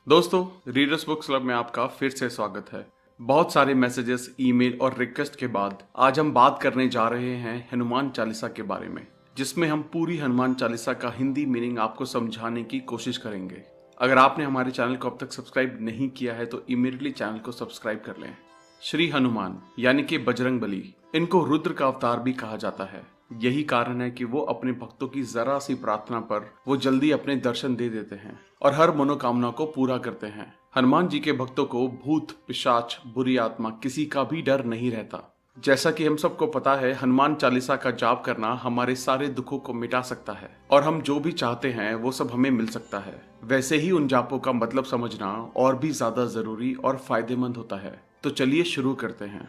दोस्तों, readers book club में आपका फिर से स्वागत है। बहुत सारे मैसेजेस, ईमेल और रिक्वेस्ट के बाद आज हम बात करने जा रहे हैं हनुमान चालीसा के बारे में, जिसमें हम पूरी हनुमान चालीसा का हिंदी मीनिंग आपको समझाने की कोशिश करेंगे। अगर आपने हमारे चैनल को अब तक सब्सक्राइब नहीं किया है तो इमीडिएटली चैनल को सब्सक्राइब कर लें। श्री हनुमान यानी कि बजरंगबली, इनको रुद्र का अवतार भी कहा जाता है। यही कारण है कि वो अपने भक्तों की जरा सी प्रार्थना पर वो जल्दी अपने दर्शन दे देते हैं और हर मनोकामना को पूरा करते हैं। हनुमान जी के भक्तों को भूत, पिशाच, बुरी आत्मा किसी का भी डर नहीं रहता। जैसा कि हम सबको पता है, हनुमान चालीसा का जाप करना हमारे सारे दुखों को मिटा सकता है और हम जो भी चाहते हैं वो सब हमें मिल सकता है। वैसे ही उन जापों का मतलब समझना और भी ज्यादा जरूरी और फायदेमंद होता है। तो चलिए शुरू करते हैं।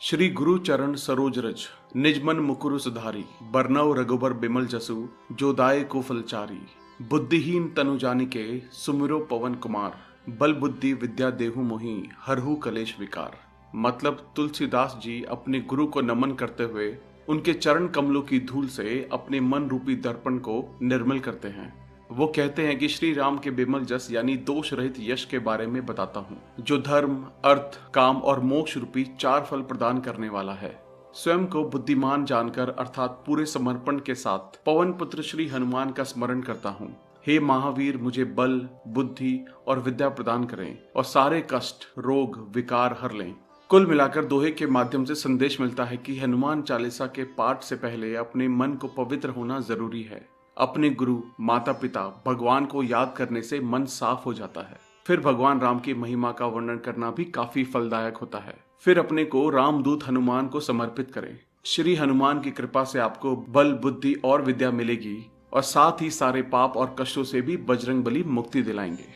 श्री गुरु चरण सरोज रज, निज मन मुकुरु सुधारी, बरनव रघुबर बिमल जसु, जो दाये को फलचारी। बुद्धिहीन तनु जानिके, सुमिरो पवन कुमार, बल बुद्धि विद्या देहु मोहि, हरहु कलेश विकार। मतलब तुलसीदास जी अपने गुरु को नमन करते हुए उनके चरण कमलों की धूल से अपने मन रूपी दर्पण को निर्मल करते हैं। वो कहते हैं कि श्री राम के बिमल जस यानी दोष रहित यश के बारे में बताता हूँ, जो धर्म, अर्थ, काम और मोक्ष रूपी 4 फल प्रदान करने वाला है। स्वयं को बुद्धिमान जानकर अर्थात पूरे समर्पण के साथ पवन पुत्र श्री हनुमान का स्मरण करता हूँ। हे महावीर, मुझे बल, बुद्धि और विद्या प्रदान करें और सारे कष्ट, रोग, विकार हर लें। कुल मिलाकर दोहे के माध्यम से संदेश मिलता है कि हनुमान चालीसा के पाठ से पहले अपने मन को पवित्र होना जरूरी है। अपने गुरु, माता पिता, भगवान को याद करने से मन साफ हो जाता है। फिर भगवान राम की महिमा का वर्णन करना भी काफी फलदायक होता है। फिर अपने को रामदूत हनुमान को समर्पित करें। श्री हनुमान की कृपा से आपको बल, बुद्धि और विद्या मिलेगी और साथ ही सारे पाप और कष्टों से भी बजरंगबली मुक्ति दिलाएंगे।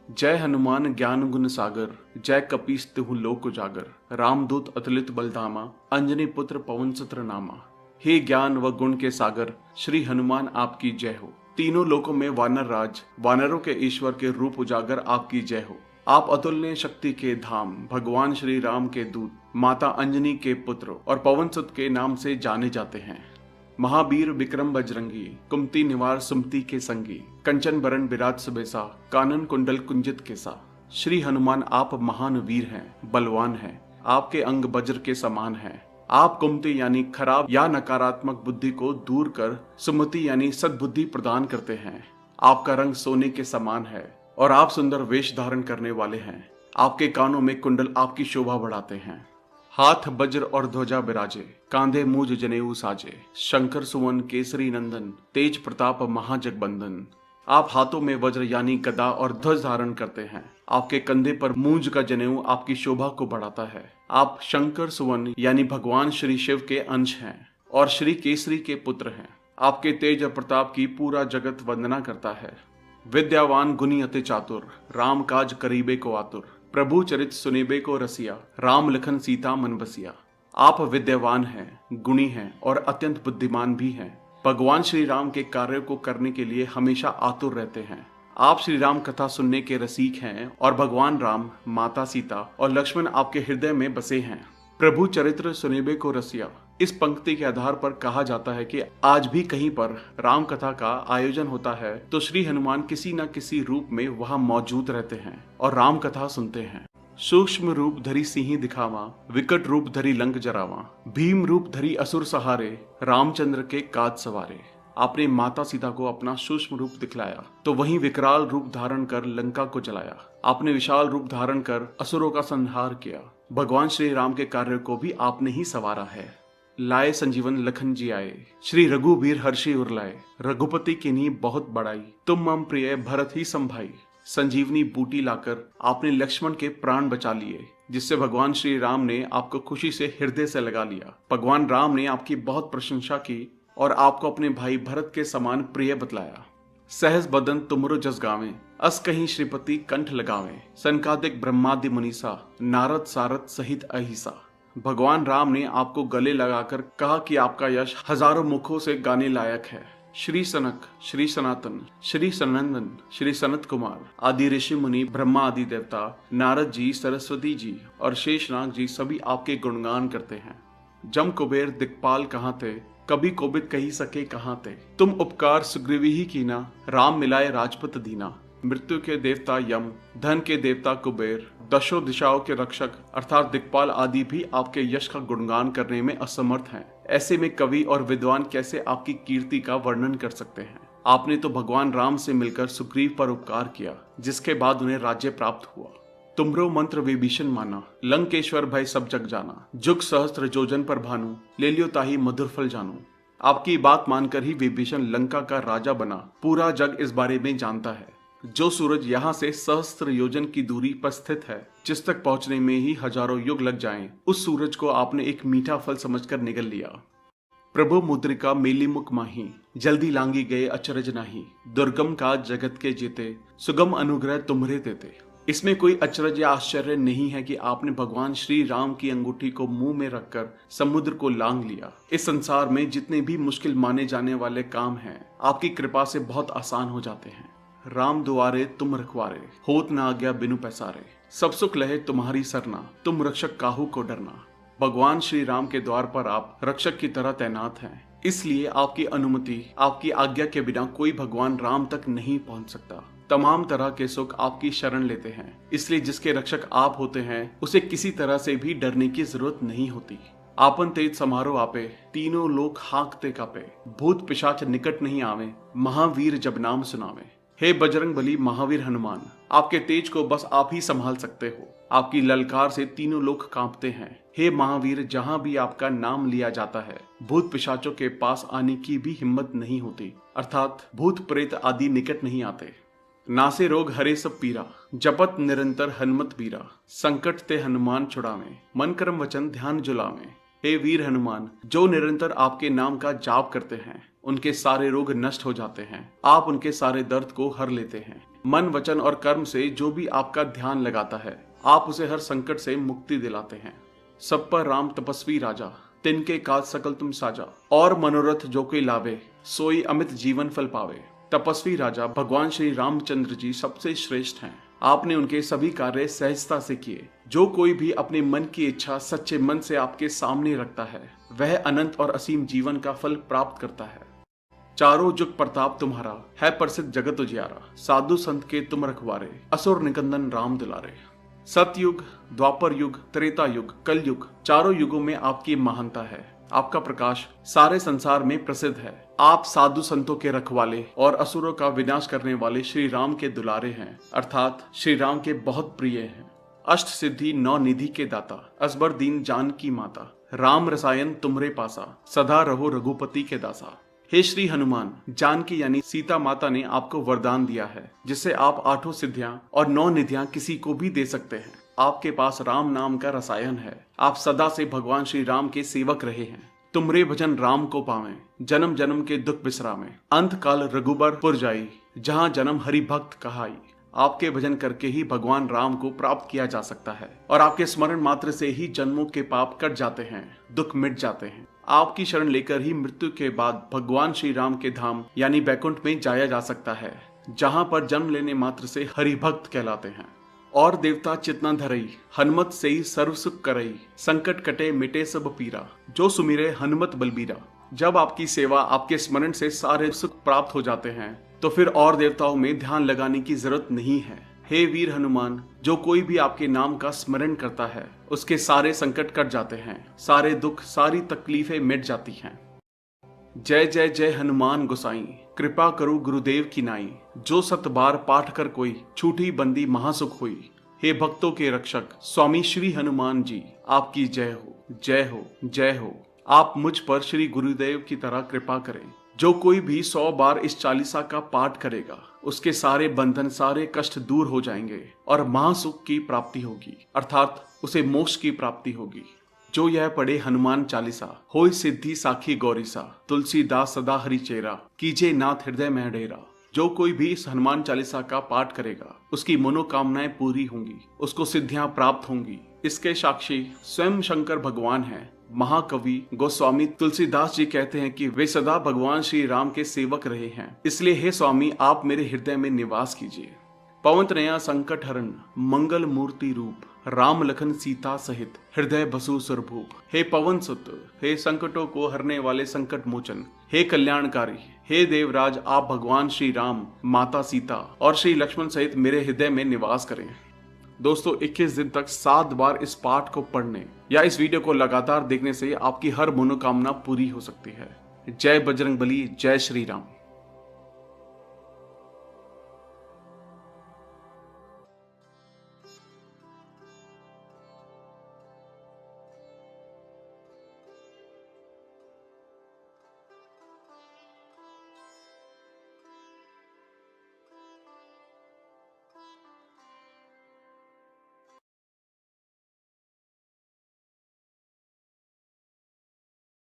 जय हनुमान ज्ञान गुण सागर, जय कपीस तिहु लोक उजागर, रामदूत अतुलित बलधामा, अंजनी पुत्र पवन सुत नामा। हे ज्ञान व गुण के सागर, श्री हनुमान आपकी जय हो। तीनों लोकों में वानर राज, वानरों के ईश्वर के रूप उजागर आपकी जय हो। आप अतुल्य शक्ति के धाम, भगवान श्री राम के दूत, माता अंजनी के पुत्र और पवन सुत के नाम से जाने जाते हैं। महावीर विक्रम बजरंगी, कुमति निवार सुमति के संगी, कंचन बरन विराज सुबेसा, कानन कुंडल कुंजित केसा। श्री हनुमान आप महान वीर हैं, बलवान हैं, आपके अंग वज्र के समान हैं। आप कुमति यानी खराब या नकारात्मक बुद्धि को दूर कर सुमति यानी सद्बुद्धि प्रदान करते हैं। आपका रंग सोने के समान है और आप सुंदर वेश धारण करने वाले हैं। आपके कानों में कुंडल आपकी शोभा बढ़ाते हैं। हाथ वज्र और ध्वजा बिराजे, कांधे मूज जनेऊ साजे, शंकर सुवन केसरी नंदन, तेज प्रताप महाजगबंदन। आप हाथों में वज्र यानी गदा और ध्वज धारण करते हैं। आपके कंधे पर मूंज का जनेऊ आपकी शोभा को बढ़ाता है। आप शंकर सुवन यानी भगवान श्री शिव के अंश हैं और श्री केसरी के पुत्र हैं। आपके तेज और प्रताप की पूरा जगत वंदना करता है। विद्यावान गुणी अति चातुर, राम काज करीबे को आतुर, प्रभु चरित सुनीबे को रसिया, राम लखन सीता मन बसिया। आप विद्यावान हैं, गुणी हैं और अत्यंत बुद्धिमान भी हैं। भगवान श्री राम के कार्य को करने के लिए हमेशा आतुर रहते हैं। आप श्री राम कथा सुनने के रसिक हैं और भगवान राम, माता सीता और लक्ष्मण आपके हृदय में बसे हैं। प्रभु चरित्र सुनेबे को रसिया, इस पंक्ति के आधार पर कहा जाता है कि आज भी कहीं पर राम कथा का आयोजन होता है तो श्री हनुमान किसी न किसी रूप में वहां मौजूद रहते हैं और राम कथा सुनते हैं। सूक्ष्म रूप धरी सिंह दिखावा, विकट रूप धरी लंक जरावा, भीम रूप धरी असुर सहारे, रामचंद्र के काज सवारे। आपने माता सीता को अपना सूक्ष्म रूप दिखलाया तो वहीं विकराल रूप धारण कर लंका को जलाया। आपने विशाल रूप धारण कर असुरों का संहार किया। भगवान श्री राम के कार्य को भी आपने ही सवारा है। लाए संजीवन लखन जी आए, श्री रघुवीर हर्षि उरलाए, रघुपति की नी बहुत बड़ाई, तुम मम प्रिय भरत ही संभाई। संजीवनी बूटी लाकर आपने लक्ष्मण के प्राण बचा लिए, जिससे भगवान श्री राम ने आपको खुशी से हृदय से लगा लिया। भगवान राम ने आपकी बहुत प्रशंसा की और आपको अपने भाई भरत के समान प्रिय बतलाया। सहज बदन तुमरो जस गावे, अस कहीं श्रीपति कंठ लगावे, सनकादिक ब्रह्मादि मुनीसा, नारद सारद सहित अहिसा। भगवान राम ने आपको गले लगाकर कहा कि आपका यश हजारों मुखों से गाने लायक है। श्री सनक, श्री सनातन, श्री सनंदन, श्री सनत कुमार आदि ऋषि मुनि, ब्रह्मा आदि देवता, नारद जी, सरस्वती जी और शेषनाग जी सभी आपके गुणगान करते हैं। जम कुबेर दिक्पाल कहाँ थे, कभी कोबिद कही सके कहाँ थे, तुम उपकार सुग्रीवी ही कीना, राम मिलाए राजपत दीना। मृत्यु के देवता यम, धन के देवता कुबेर, दशों दिशाओं के रक्षक अर्थात दिक्पाल आदि भी आपके यश का गुणगान करने में असमर्थ हैं। ऐसे में कवि और विद्वान कैसे आपकी कीर्ति का वर्णन कर सकते हैं। आपने तो भगवान राम से मिलकर सुग्रीव पर उपकार किया, जिसके बाद उन्हें राज्य प्राप्त हुआ। तुमरो मंत्र विभीषण माना, लंकेश्वर भय सब जग जाना, जुग सहस्त्र जोजन पर भानु, ले लियो ताही मधुर फल जानू। आपकी बात मानकर ही विभीषण लंका का राजा बना। पूरा जग इस बारे में जानता है। जो सूरज यहाँ से सहस्त्र योजन की दूरी पर स्थित है, जिस तक पहुंचने में ही हजारों युग लग जाएं, उस सूरज को आपने एक मीठा फल समझकर निगल लिया। प्रभु मुद्रिका मेली मुख माही, जल्दी लांगी गए अचरज नाही, दुर्गम का जगत के जीते, सुगम अनुग्रह तुम्हरे देते। इसमें कोई अचरज या आश्चर्य नहीं है कि आपने भगवान श्री राम की अंगूठी को मुंह में रखकर समुद्र को लांग लिया। इस संसार में जितने भी मुश्किल माने जाने वाले काम हैं, आपकी कृपा से बहुत आसान हो जाते हैं। राम दुआरे तुम रखवारे, होत न आज्ञा बिनु पैसारे, सब सुख लहे तुम्हारी सरना, तुम रक्षक काहू को डरना। भगवान श्री राम के द्वार पर आप रक्षक की तरह तैनात हैं, इसलिए आपकी अनुमति, आपकी आज्ञा के बिना कोई भगवान राम तक नहीं पहुंच सकता। तमाम तरह के सुख आपकी शरण लेते हैं, इसलिए जिसके रक्षक आप होते हैं उसे किसी तरह से भी डरने की जरूरत नहीं होती। आपन तेज समारोह आपे, तीनों लोग हाँकते कापे, भूत पिशाच निकट नहीं आवे, महावीर जब नाम सुनावे। हे बजरंग बली महावीर हनुमान, आपके तेज को बस आप ही संभाल सकते हो। आपकी ललकार से तीनों लोग कांपते हैं। हे महावीर, जहां भी आपका नाम लिया जाता है, भूत पिशाचों के पास आने की भी हिम्मत नहीं होती, अर्थात भूत प्रेत आदि निकट नहीं आते। नासे रोग हरे सब पीरा, जपत निरंतर हनुमत बीरा, संकट ते हनुमान छुड़ावे, मन कर्म वचन ध्यान जुलावे। हे वीर हनुमान, जो निरंतर आपके नाम का जाप करते हैं, उनके सारे रोग नष्ट हो जाते हैं। आप उनके सारे दर्द को हर लेते हैं। मन वचन और कर्म से जो भी आपका ध्यान लगाता है, आप उसे हर संकट से मुक्ति दिलाते हैं। सब पर राम तपस्वी राजा, तिनके काज सकल तुम साजा, और मनोरथ जो कोई लावे, सोई अमित जीवन फल पावे। तपस्वी राजा भगवान श्री रामचंद्र जी सबसे श्रेष्ठ हैं। आपने उनके सभी कार्य सहजता से किए। जो कोई भी अपने मन की इच्छा सच्चे मन से आपके सामने रखता है, वह अनंत और असीम जीवन का फल प्राप्त करता है। चारों जुग प्रताप तुम्हारा, है प्रसिद्ध जगत उजियारा, साधु संत के तुम रखवारे, असुर निकंदन राम दुलारे। सतयुग, द्वापर युग, त्रेता युग, कल युग, चारों युगों में आपकी महानता है। आपका प्रकाश सारे संसार में प्रसिद्ध है। आप साधु संतों के रखवाले और असुरों का विनाश करने वाले श्री राम के दुलारे हैं, अर्थात श्री राम के बहुत प्रिय हैं। अष्ट सिद्धि नौ निधि के दाता, असबर दीन जान की माता, राम रसायन तुमरे पासा, सदा रहो रघुपति के दासा। हे श्री हनुमान, जानकी यानी सीता माता ने आपको वरदान दिया है, जिससे आप 8 सिद्धियां और 9 निधियां किसी को भी दे सकते हैं। आपके पास राम नाम का रसायन है। आप सदा से भगवान श्री राम के सेवक रहे हैं। तुमरे भजन राम को पावें, जन्म जन्म के दुख बिसरावें, अंत काल रघुबर पुर जाई, जहाँ जन्म हरि भक्त कहाई। आपके भजन करके ही भगवान राम को प्राप्त किया जा सकता है, और आपके स्मरण मात्र से ही जन्मों के पाप कट जाते हैं, दुख मिट जाते हैं। आपकी शरण लेकर ही मृत्यु के बाद भगवान श्री राम के धाम यानी बैकुंठ में जाया जा सकता है, जहाँ पर जन्म लेने मात्र से हरि भक्त कहलाते हैं। और देवता चितना धरई, हनुमत से ही सर्व सुख करई, संकट कटे मिटे सब पीरा, जो सुमिरे हनुमत बलबीरा। जब आपकी सेवा, आपके स्मरण से सारे सुख प्राप्त हो जाते हैं, तो फिर और देवताओं में ध्यान लगाने की जरूरत नहीं है। हे वीर हनुमान, जो कोई भी आपके नाम का स्मरण करता है, उसके सारे संकट कट जाते हैं, सारे दुख, सारी तकलीफें मिट जाती हैं। जय जय जय हनुमान गोसाई, कृपा करो गुरुदेव की नाई, जो 7 बार पाठ कर कोई, छूटी बंदी महासुख हुई। हे भक्तों के रक्षक स्वामी श्री हनुमान जी, आपकी जय हो, जय हो, जय हो। आप मुझ पर श्री गुरुदेव की तरह कृपा करें। जो कोई भी 100 बार इस चालीसा का पाठ करेगा, उसके सारे बंधन, सारे कष्ट दूर हो जाएंगे और महासुख की प्राप्ति होगी, अर्थात उसे मोक्ष की प्राप्ति होगी। जो यह पढ़े हनुमान चालीसा, होय सिद्धि साखी गौरीसा, तुलसीदास सदा हरि चेरा, कीजे नाथ हृदय में डेरा। जो कोई भी इस हनुमान चालीसा का पाठ करेगा, उसकी मनोकामनाएं पूरी होंगी, उसको सिद्धियां प्राप्त होंगी। इसके साक्षी स्वयं शंकर भगवान हैं। महाकवि गोस्वामी तुलसीदास जी कहते हैं कि वे सदा भगवान श्री राम के सेवक रहे हैं, इसलिए हे स्वामी, आप मेरे हृदय में निवास कीजिए। पवन तनया संकट हरण मंगल मूर्ति रूप, राम लखन सीता सहित हृदय बसु सुरभूप। हे पवन सुत, हे संकटों को हरने वाले संकट मोचन, हे कल्याणकारी, हे देवराज, आप भगवान श्री राम, माता सीता और श्री लक्ष्मण सहित मेरे हृदय में निवास करें। दोस्तों 21 दिन तक 7 बार इस पाठ को पढ़ने या इस वीडियो को लगातार देखने से आपकी हर मनोकामना पूरी हो सकती है। जय बजरंगबली, जय श्री राम।